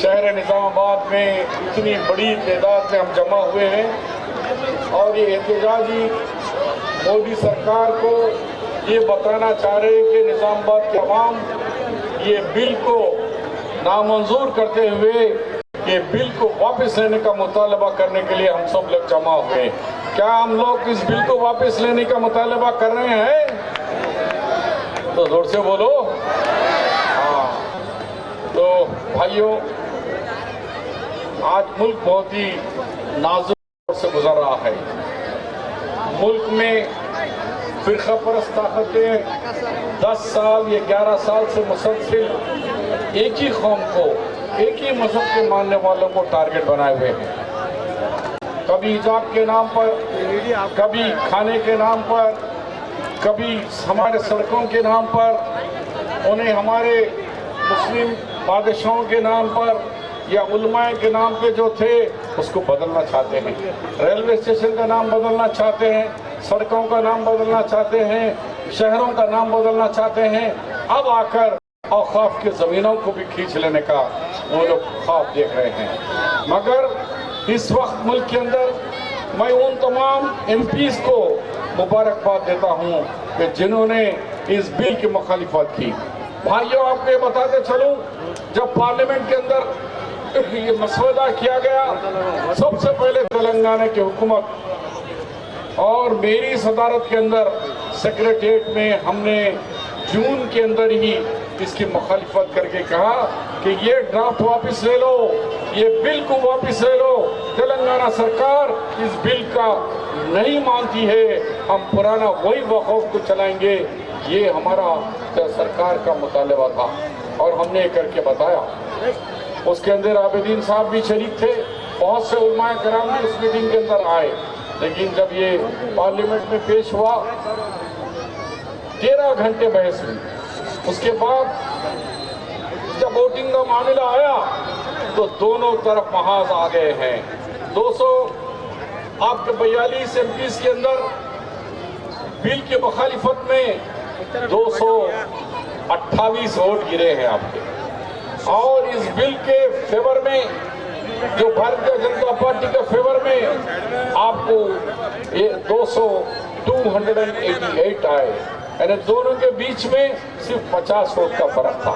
शहर निज़ामाबाद में इतनी बड़ी तादाद में हम जमा हुए हैं और ये एहतजाजी मोदी सरकार को ये बताना चाह रहे हैं कि निज़ामाबाद के अवाम ये बिल को नामंजूर करते हुए ये बिल को वापस लेने का मुतालबा करने के लिए हम सब लोग जमा हुए हैं। क्या हम लोग इस बिल को वापस लेने का मुतालबा कर रहे हैं? तो जोर से बोलो। हाँ, तो भाइयों, आज मुल्क बहुत ही नाजुक दौर से गुजर रहा है। मुल्क में फिरका परस्त ताकतें 10 साल या 11 साल से मुसलसिल एक ही कौम को, एक ही मजहब के मानने वालों को टारगेट बनाए हुए हैं। कभी हिजाब के नाम पर, कभी खाने के नाम पर, कभी हमारे सड़कों के नाम पर, उन्हें हमारे मुस्लिम बादशाहों के नाम पर या उलमाए के नाम पे जो थे उसको बदलना चाहते हैं। रेलवे स्टेशन का नाम बदलना चाहते हैं, सड़कों का नाम बदलना चाहते हैं, शहरों का नाम बदलना चाहते हैं। अब आकर औकाफ की ज़मीनों को भी खींच लेने का वो लोग ख्वाब देख रहे हैं। मगर इस वक्त मुल्क के अंदर मैं उन तमाम MPs को मुबारकबाद देता हूँ कि जिन्होंने इस बिल की मुखालिफत की। भाइयों, आपको ये बताते चलूँ, जब पार्लियामेंट के अंदर ये मसौदा किया गया, सबसे पहले तेलंगाना की हुकूमत और मेरी सदारत के अंदर सेक्रेटेरिएट में हमने जून के अंदर ही इसकी मुखालिफत करके कहा कि ये ड्राफ्ट वापस ले लो, ये बिल को वापस ले लो। तेलंगाना सरकार इस बिल का नहीं मानती है, हम पुराना वही वक़फ़ को चलाएंगे। ये हमारा सरकार का मुतालबा था और हमने करके बताया। उसके अंदर आबिदीन साहब भी शरीक थे, बहुत से उलमाए कराम भी उस मीटिंग के अंदर आए। लेकिन जब ये पार्लियामेंट में पेश हुआ, 13 घंटे बहस हुई। उसके बाद जब वोटिंग का मामला आया तो दोनों तरफ महाज आ गए हैं। 200 आपके 42 MPs के अंदर बिल की मुखालिफत में 228 वोट गिरे हैं आपके, और इस बिल के फेवर में, जो भारतीय जनता पार्टी के फेवर में आपको 288 आए, यानी दोनों के बीच में सिर्फ 50 वोट का फर्क था।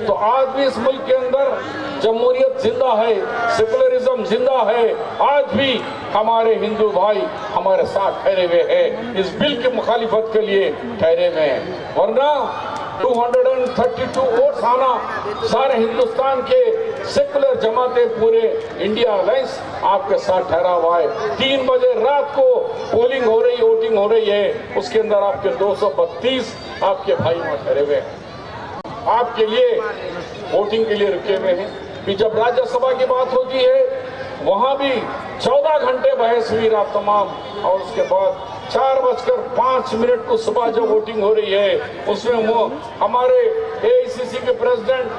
तो आज भी इस मुल्क के अंदर जमहूरियत जिंदा है, सेकुलरिज्म जिंदा है। आज भी हमारे हिंदू भाई हमारे साथ ठहरे हुए हैं, इस बिल की मुखालिफत के लिए ठहरे हुए हैं। वरना 232 वोट्स आना, सारे हिंदुस्तान के सेकुलर जमातें, पूरे इंडिया अलायंस आपके साथ ठहरा हुआ है। 3 बजे रात को पोलिंग हो रही, वोटिंग हो रही है, उसके अंदर आपके 232 आपके भाई वहां ठहरे हुए हैं, आपके लिए वोटिंग के लिए रुके हुए हैं। फिर जब राज्यसभा की बात होती है, वहां भी 14 घंटे बहस हुई रात तमाम, और उसके बाद 4:05 को सुबह जो वोटिंग हो रही है, उसमें वो हमारे AICC के प्रेसिडेंट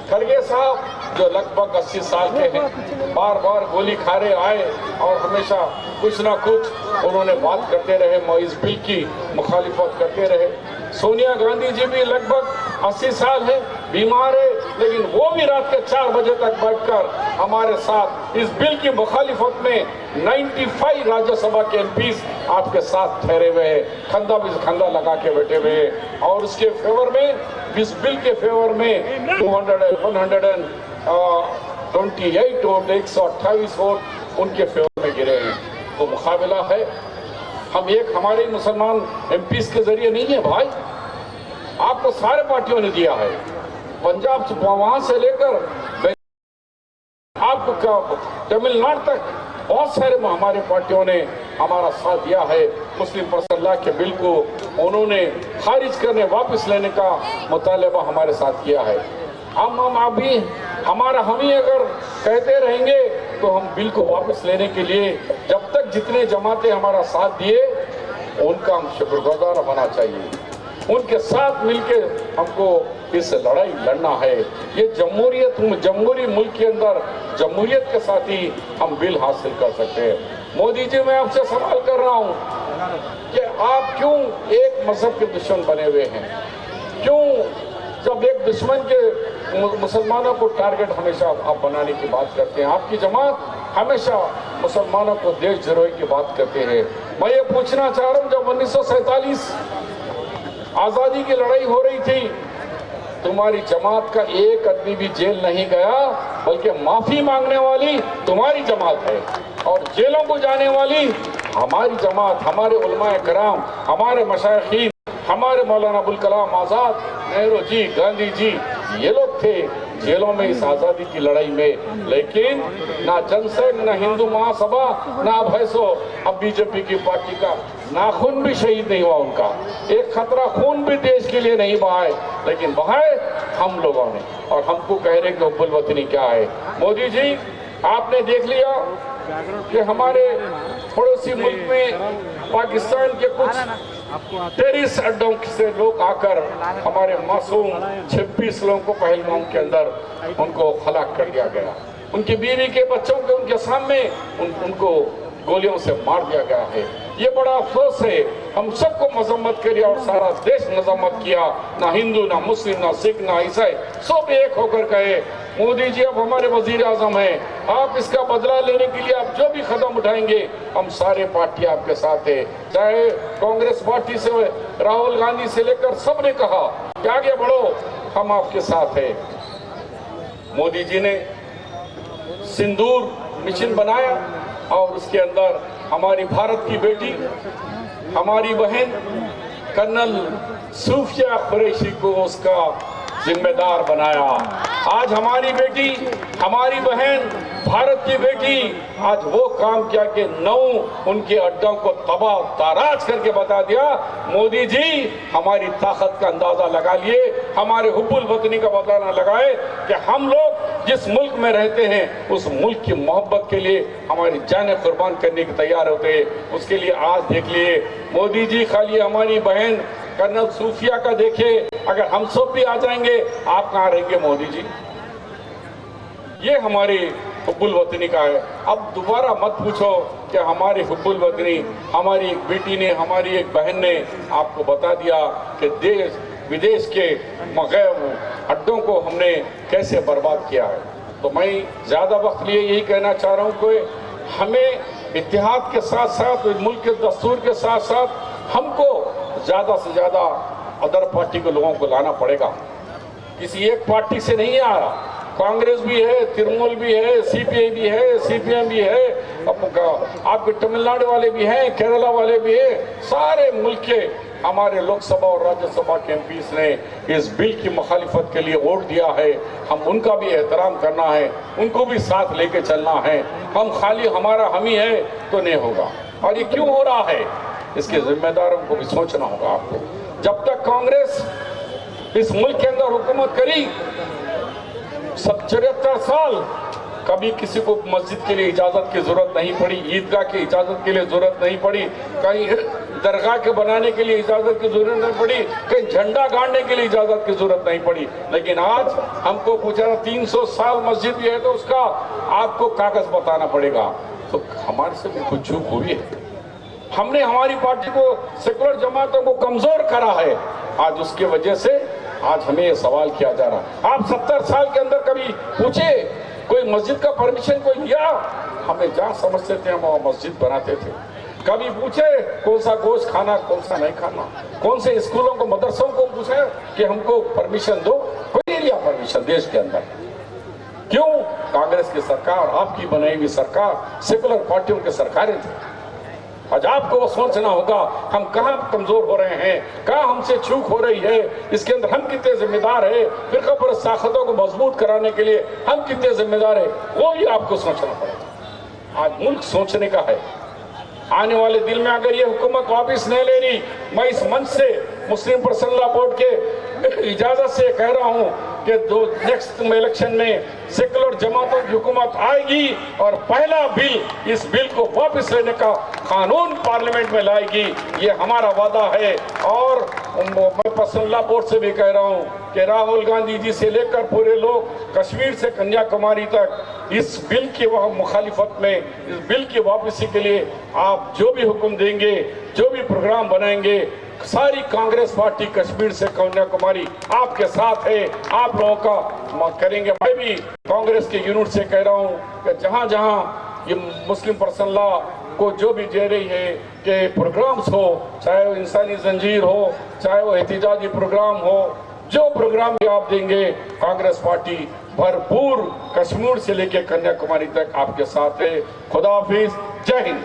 खड़गे साहब, जो लगभग 80 साल के हैं, बार बार गोली खा रहे आए और हमेशा कुछ ना कुछ उन्होंने बात करते रहे, इस बिल की मुखालिफत करते रहे। सोनिया गांधी जी भी लगभग 80 साल है, बीमार है, लेकिन वो भी रात के 4 बजे तक बैठकर हमारे साथ इस बिल की मुखालिफत में 95 राज्यसभा के MPs आपके साथ ठहरे हुए हैं, कंधा भी कंधा लगा के बैठे हुए हैं। और उसके फेवर में, इस बिल के फेवर में 128 वोट, 128 वोट उनके फेवर में गिरे हैं। तो मुकाबला है, हम एक हमारे मुसलमान MPs के जरिए नहीं है भाई, आपको सारे पार्टियों ने दिया है। पंजाब से, वहां से लेकर आपको तमिलनाडु तक बहुत सारे हमारे पार्टियों ने हमारा साथ दिया है। मुस्लिम पर्सनल लॉ के बिल को उन्होंने खारिज करने, वापस लेने का मुतालबा हमारे साथ किया है। हम अभी हम ही अगर कहते रहेंगे तो हम बिल को वापस लेने के लिए, जब तक जितने जमातें हमारा साथ दिए उनका हम शुक्रगुजार होना चाहिए, उनके साथ मिलकर हमको इस लड़ाई लड़ना है। ये जमहूरी मुल्क के अंदर जमहूरियत के साथ ही हम बिल हासिल कर सकते हैं। मोदी जी, मैं आपसे सवाल कर रहा हूँ कि आप क्यों एक मजहब के दुश्मन बने हुए हैं? क्यों जब एक एक दुश्मन के मुसलमानों को टारगेट हमेशा आप बनाने की बात करते हैं। आपकी जमात हमेशा मुसलमानों को देशद्रोही की बात करते हैं। मैं ये पूछना चाह रहा हूँ, जब 1947 आजादी की लड़ाई हो रही थी, तुम्हारी जमात का एक आदमी भी जेल नहीं गया, बल्कि माफी मांगने वाली तुम्हारी जमात है और जेलों को जाने वाली हमारी जमात, हमारे उलमाए कराम, हमारे मशाइखीन, हमारे मौलाना अबुल कलाम आजाद, नेहरू जी, गांधी जी, ये लोग थे जेलों में इस आजादी की लड़ाई में। लेकिन ना जनसंघ, ना हिंदू महासभा, ना अब है सो अब बीजेपी की पार्टी का नाखून भी शहीद नहीं हुआ उनका, एक खतरा खून भी देश के लिए नहीं बहाए, लेकिन बहाए हम लोगों ने। और हमको कह रहे कि हुब्बुल वतनी क्या है। मोदी जी, आपने देख लिया कि हमारे पड़ोसी मुल्क में पाकिस्तान के कुछ टेररिस्ट अड्डों से लोग आकर हमारे मासूम 26 लोगों को पहलगाम के अंदर उनको हलाक कर दिया गया। उनकी बीवी के बच्चों के उनके सामने उनको गोलियों से मार दिया गया है। ये बड़ा अफसोस है। हम सबको मजम्मत करिए और सारा देश मजम्मत किया, ना हिंदू, ना मुस्लिम, ना सिख, ना ईसाई, सब एक होकर कहे मोदी जी अब हमारे वजीर आजम हैं, आप इसका बदला लेने के लिए आप जो भी कदम उठाएंगे हम सारे पार्टी आपके साथ है। चाहे कांग्रेस पार्टी से राहुल गांधी से लेकर सबने कहा कि आगे बढ़ो, हम आपके साथ है। मोदी जी ने सिंदूर मिशन बनाया और उसके अंदर हमारी भारत की बेटी, हमारी बहन कर्नल सूफिया कुरैशी को उसका जिम्मेदार बनाया। आज हमारी बेटी, हमारी बहन, भारत की बेटी आज वो काम किया कि 9 उनके अड्डों को तबाह ताराज करके बता दिया। मोदी जी हमारी ताकत का अंदाजा लगा लिए, हमारे हुब्बुल वतनी का बदला न लगाए कि हम लोग जिस मुल्क में रहते हैं उस मुल्क की मोहब्बत के लिए हमारी जानें कुर्बान करने के तैयार होते हैं। उसके लिए आज देख लिए मोदी जी खाली हमारी बहन कर्नल सूफिया का देखे, अगर हम सब भी आ जाएंगे आप कहाँ रहेंगे मोदी जी? ये हमारी हुब्बुल वतनी का है। अब दोबारा मत पूछो कि हमारी हुब्बुल वतनी, हमारी एक बेटी ने, हमारी एक बहन ने आपको बता दिया कि देश विदेश के मग़ैब अड्डों को हमने कैसे बर्बाद किया है। तो मैं ज़्यादा वक्त लिए यही कहना चाह रहा हूँ कि हमें इत्तेहाद के साथ साथ मुल्क के दस्तूर के साथ साथ हमको ज़्यादा से ज़्यादा अदर पार्टी के लोगों को लाना पड़ेगा। किसी एक पार्टी से नहीं आ रहा, कांग्रेस भी है, तृणमूल भी है, सीपीआई भी है, सीपीएम भी है, आपके तमिलनाडु वाले भी हैं, केरला वाले भी हैं। सारे मुल्क के हमारे लोकसभा और राज्यसभा के एमपीस ने इस बिल की मुखालिफत के लिए वोट दिया है। हम उनका भी एहतराम करना है, उनको भी साथ लेके चलना है। हम खाली हमारा हम ही है तो नहीं होगा। और ये क्यों हो रहा है, इसके जिम्मेदारों को भी सोचना होगा आपको। जब तक कांग्रेस इस मुल्क के अंदर हुकूमत करी 73 साल, कभी किसी को मस्जिद के लिए इजाजत की जरूरत नहीं पड़ी, ईदगाह की इजाजत के लिए जरूरत नहीं पड़ी, कहीं दरगाह के बनाने के लिए इजाजत की जरूरत नहीं पड़ी, कहीं झंडा गाड़ने के लिए इजाजत की जरूरत नहीं पड़ी। लेकिन आज हमको पूछा 300 साल मस्जिद भी है तो उसका आपको कागज बताना पड़ेगा। तो हमारे से भी कुछ चूक हुई है। हमने हमारी पार्टी को, सेकुलर जमातों को कमजोर करा है। आज उसकी वजह से आज हमें ये सवाल किया जा रहा है। आप 70 साल के अंदर कभी पूछे कोई मस्जिद का परमिशन कोई लिया? हमें जहाँ समझते थे हम वहाँ मस्जिद बनाते थे। कभी पूछे कौन सा गोश्त खाना, कौन सा नहीं खाना? कौन से स्कूलों को, मदरसों को पूछे कि हमको परमिशन दो? कोई नहीं लिया परमिशन देश के अंदर। क्यों? कांग्रेस की सरकार, आपकी बनाई हुई सरकार, सेकुलर पार्टियों की सरकारें थी। आज आपको वो सोचना होगा हम कहाँ कमजोर हो रहे हैं, कहाँ हमसे चूक हो रही है, इसके अंदर हम कितने जिम्मेदार है, फिरका परस्त ताकतों को मजबूत कराने के लिए हम कितने जिम्मेदार है, वो भी आपको सोचना पड़ेगा। आज मुल्क सोचने का है। आने वाले दिन में अगर ये हुकूमत वापस नहीं ले रही, मैं इस मंच से मुस्लिम पर्सनल लॉ बोर्ड के इजाजत से कह रहा हूँ कि नेक्स्ट इलेक्शन में सेकुलर जमातों की हुकूमत आएगी और पहला बिल, इस बिल को वापस लेने का कानून पार्लियामेंट में लाएगी। ये हमारा वादा है। और मैं पर्सनल लॉ बोर्ड से भी कह रहा हूँ कि राहुल गांधी जी से लेकर पूरे लोग कश्मीर से कन्याकुमारी तक इस बिल की मुखालिफत में, इस बिल की वापसी के लिए आप जो भी हुक्म देंगे, जो भी प्रोग्राम बनाएंगे, सारी कांग्रेस पार्टी कश्मीर से कन्याकुमारी आपके साथ है, आप लोगों का करेंगे। मैं भी कांग्रेस के यूनिट से कह रहा हूं कि जहां जहां ये मुस्लिम पर्सन लॉ को जो भी दे रही है कि प्रोग्राम्स हो, चाहे वो इंसानी जंजीर हो, चाहे वो एहतिजाजी प्रोग्राम हो, जो प्रोग्राम भी आप देंगे कांग्रेस पार्टी भरपूर कश्मीर से लेकर कन्याकुमारी तक आपके साथ है। खुदा हाफिज, जय हिंद।